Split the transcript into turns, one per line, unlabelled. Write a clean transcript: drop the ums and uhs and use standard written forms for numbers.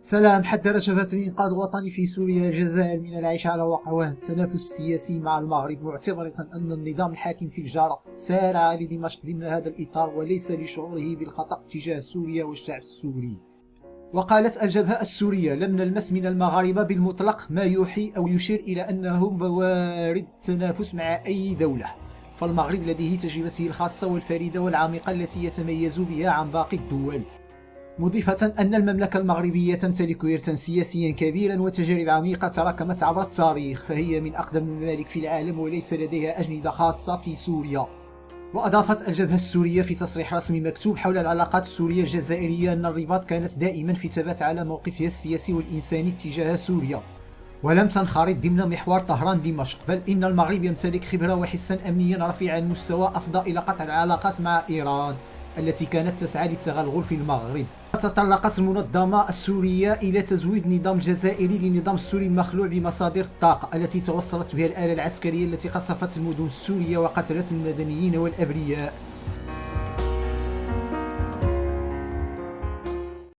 سلام. حذر جبهة الإنقاذ الوطني في سوريا الجزائر من العيش على وقع وهم التنافس السياسي مع المغرب، معتبرة أن النظام الحاكم في الجارة سارع لدمشق ضمن هذا الإطار وليس لشعوره بالخطأ تجاه سوريا والشعب السوري. وقالت الجبهة السورية: لم نلمس من المغاربة بالمطلق ما يوحي أو يشير إلى أنهم بوارد التنافس مع أي دولة، فالمغرب لديه تجربته الخاصة والفريدة والعميقة التي يتميز بها عن باقي الدول، مضيفة أن المملكة المغربية تمتلك إرثا سياسيا كبيرا وتجارب عميقة تراكمت عبر التاريخ، فهي من أقدم الممالك في العالم وليس لديها أجندة خاصة في سوريا. وأضافت الجبهة السورية في تصريح رسمي مكتوب حول العلاقات السورية الجزائرية أن الرباط كانت دائما في ثبات على موقفها السياسي والإنساني تجاه سوريا، ولم تنخرط ضمن محور طهران دمشق، بل إن المغرب يمتلك خبرة وحسا أمنيا رفيع المستوى أفضى إلى قطع العلاقات مع إيران التي كانت تسعى للتغلغل في المغرب. تطرقت المنظمة السورية إلى تزويد النظام الجزائري للنظام السوري المخلوع بمصادر الطاقة التي توصلت بها الآلة العسكرية التي قصفت المدن السورية وقتلت المدنيين والأبرياء،